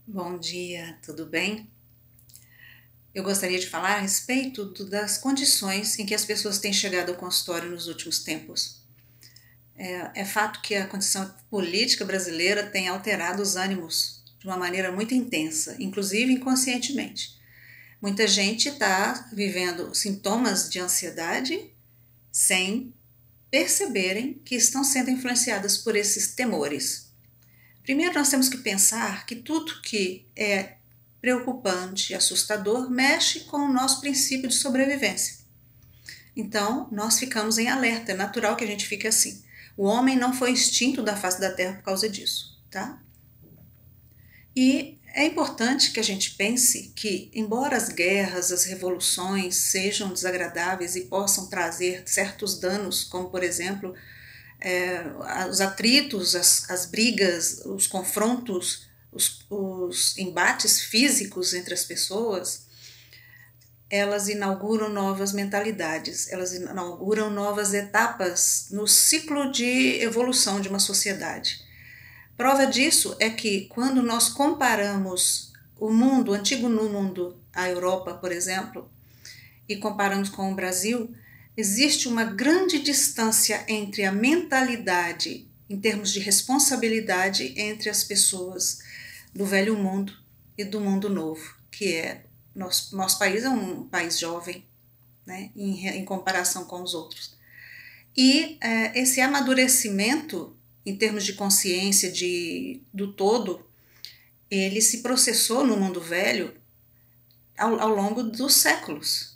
Bom dia, tudo bem? Eu gostaria de falar a respeito das condições em que as pessoas têm chegado ao consultório nos últimos tempos. É fato que a condição política brasileira tem alterado os ânimos de uma maneira muito intensa, inclusive inconscientemente. Muita gente está vivendo sintomas de ansiedade sem perceberem que estão sendo influenciadas por esses temores. Primeiro, nós temos que pensar que tudo que é preocupante e assustador mexe com o nosso princípio de sobrevivência. Então, nós ficamos em alerta, é natural que a gente fique assim. O homem não foi extinto da face da Terra por causa disso, tá? E é importante que a gente pense que, embora as guerras, as revoluções sejam desagradáveis e possam trazer certos danos, como por exemplo os atritos, as brigas, os confrontos, os embates físicos entre as pessoas, elas inauguram novas mentalidades, elas inauguram novas etapas no ciclo de evolução de uma sociedade. Prova disso é que quando nós comparamos o mundo, o antigo mundo, a Europa, por exemplo, e comparamos com o Brasil, existe uma grande distância entre a mentalidade, em termos de responsabilidade, entre as pessoas do velho mundo e do mundo novo, que é nosso país é um país jovem, né, em comparação com os outros. E esse amadurecimento, em termos de consciência do todo, ele se processou no mundo velho ao longo dos séculos.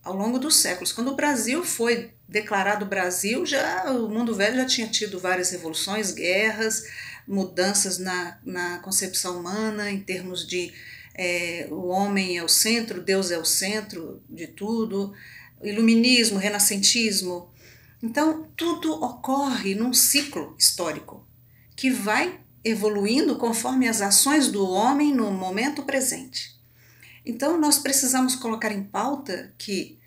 Ao longo dos séculos. Quando o Brasil foi declarado Brasil, já o mundo velho já tinha tido várias revoluções, guerras, mudanças na concepção humana, em termos de o homem é o centro, Deus é o centro de tudo, iluminismo, renascentismo. Então, tudo ocorre num ciclo histórico que vai evoluindo conforme as ações do homem no momento presente. Então, nós precisamos colocar em pauta que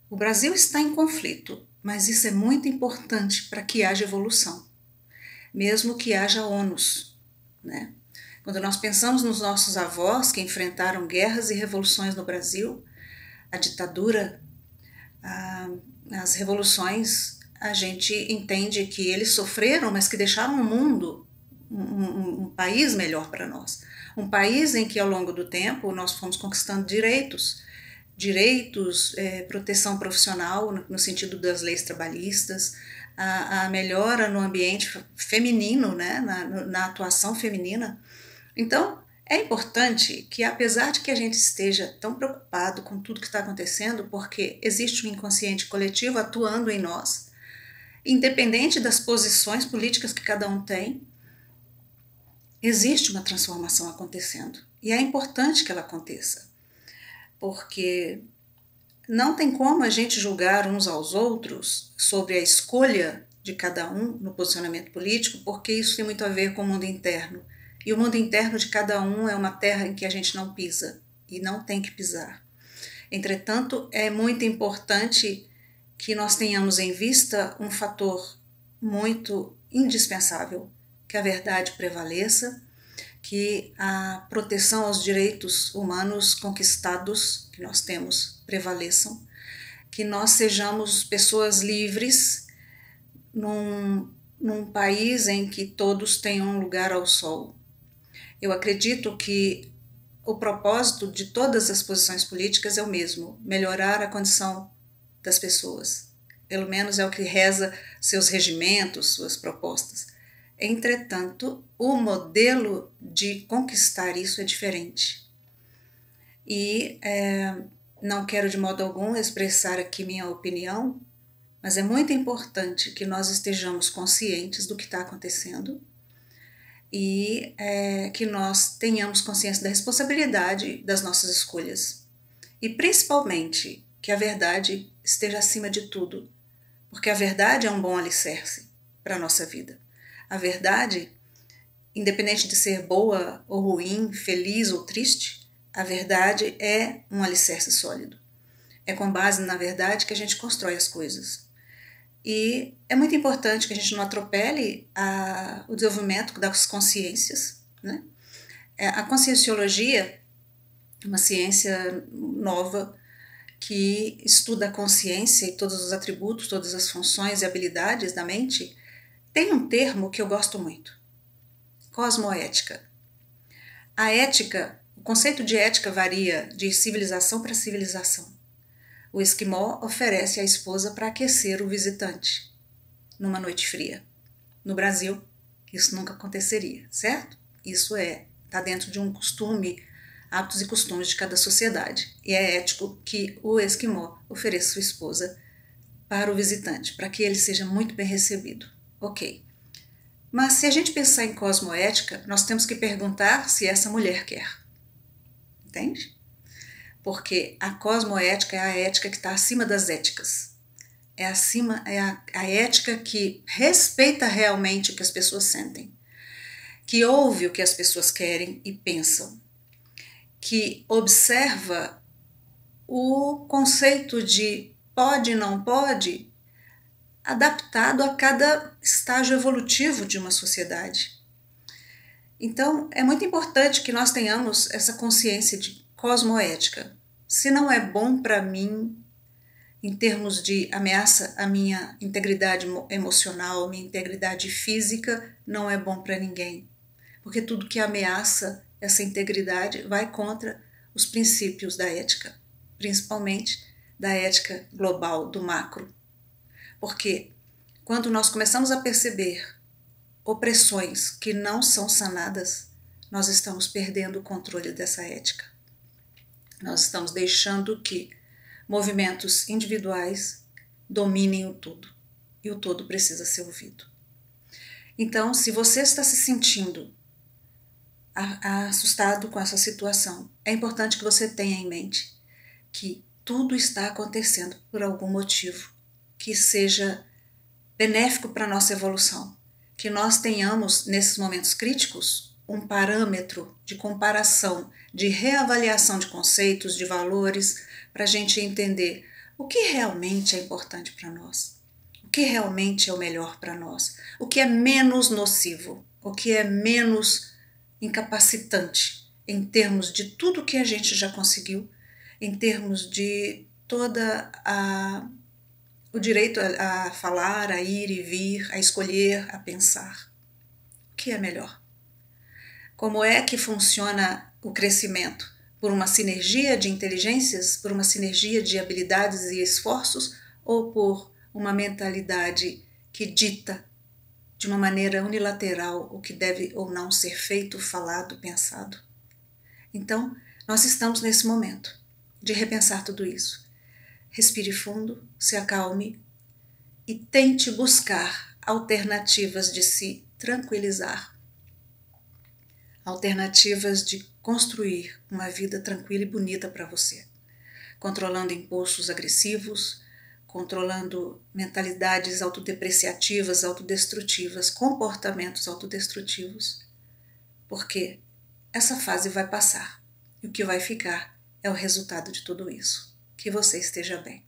o Brasil está em conflito, mas isso é muito importante para que haja evolução, mesmo que haja ônus, né? Quando nós pensamos nos nossos avós que enfrentaram guerras e revoluções no Brasil, a ditadura, as revoluções, a gente entende que eles sofreram, mas que deixaram o mundo um país melhor para nós. Um país em que, ao longo do tempo, nós fomos conquistando direitos, proteção profissional, no sentido das leis trabalhistas, a melhora no ambiente feminino, né, na atuação feminina. Então, é importante que, apesar de que a gente esteja tão preocupado com tudo que está acontecendo, porque existe um inconsciente coletivo atuando em nós, independente das posições políticas que cada um tem, existe uma transformação acontecendo. E é importante que ela aconteça, porque não tem como a gente julgar uns aos outros sobre a escolha de cada um no posicionamento político, porque isso tem muito a ver com o mundo interno. E o mundo interno de cada um é uma terra em que a gente não pisa e não tem que pisar. Entretanto, é muito importante que nós tenhamos em vista um fator muito indispensável, que a verdade prevaleça, que a proteção aos direitos humanos conquistados que nós temos prevaleçam, que nós sejamos pessoas livres num país em que todos tenham um lugar ao sol. Eu acredito que o propósito de todas as posições políticas é o mesmo: melhorar a condição das pessoas. Pelo menos é o que reza seus regimentos, suas propostas. Entretanto, o modelo de conquistar isso é diferente. E não quero de modo algum expressar aqui minha opinião, mas é muito importante que nós estejamos conscientes do que está acontecendo e que nós tenhamos consciência da responsabilidade das nossas escolhas. E principalmente que a verdade esteja acima de tudo, porque a verdade é um bom alicerce para a nossa vida. A verdade, independente de ser boa ou ruim, feliz ou triste, a verdade é um alicerce sólido. É com base na verdade que a gente constrói as coisas. E é muito importante que a gente não atropele o desenvolvimento das consciências, né? A conscienciologia, uma ciência nova que estuda a consciência e todos os atributos, todas as funções e habilidades da mente, tem um termo que eu gosto muito: cosmoética. A ética, o conceito de ética varia de civilização para civilização. O esquimó oferece a esposa para aquecer o visitante numa noite fria. No Brasil, isso nunca aconteceria, certo? Isso está dentro de um costume, hábitos e costumes de cada sociedade. E é ético que o esquimó ofereça sua esposa para o visitante, para que ele seja muito bem recebido. Ok. Mas se a gente pensar em cosmoética, nós temos que perguntar se essa mulher quer. Entende? Porque a cosmoética é a ética que está acima das éticas. É a ética que respeita realmente o que as pessoas sentem, que ouve o que as pessoas querem e pensam, que observa o conceito de pode e não pode, adaptado a cada estágio evolutivo de uma sociedade. Então, é muito importante que nós tenhamos essa consciência de cosmoética. Se não é bom para mim, em termos de ameaça à minha integridade emocional, minha integridade física, não é bom para ninguém. Porque tudo que ameaça essa integridade vai contra os princípios da ética, principalmente da ética global, do macro. Porque quando nós começamos a perceber opressões que não são sanadas, nós estamos perdendo o controle dessa ética. Nós estamos deixando que movimentos individuais dominem o todo, e o todo precisa ser ouvido. Então, se você está se sentindo assustado com essa situação, é importante que você tenha em mente que tudo está acontecendo por algum motivo que seja benéfico para a nossa evolução, que nós tenhamos, nesses momentos críticos, um parâmetro de comparação, de reavaliação de conceitos, de valores, para a gente entender o que realmente é importante para nós, o que realmente é o melhor para nós, o que é menos nocivo, o que é menos incapacitante em termos de tudo que a gente já conseguiu, em termos de o direito a falar, a ir e vir, a escolher, a pensar. O que é melhor? Como é que funciona o crescimento? Por uma sinergia de inteligências, por uma sinergia de habilidades e esforços, ou por uma mentalidade que dita de uma maneira unilateral o que deve ou não ser feito, falado, pensado? Então, nós estamos nesse momento de repensar tudo isso. Respire fundo, se acalme e tente buscar alternativas de se tranquilizar, alternativas de construir uma vida tranquila e bonita para você, controlando impulsos agressivos, controlando mentalidades autodepreciativas, autodestrutivas, comportamentos autodestrutivos, porque essa fase vai passar e o que vai ficar é o resultado de tudo isso. Que você esteja bem.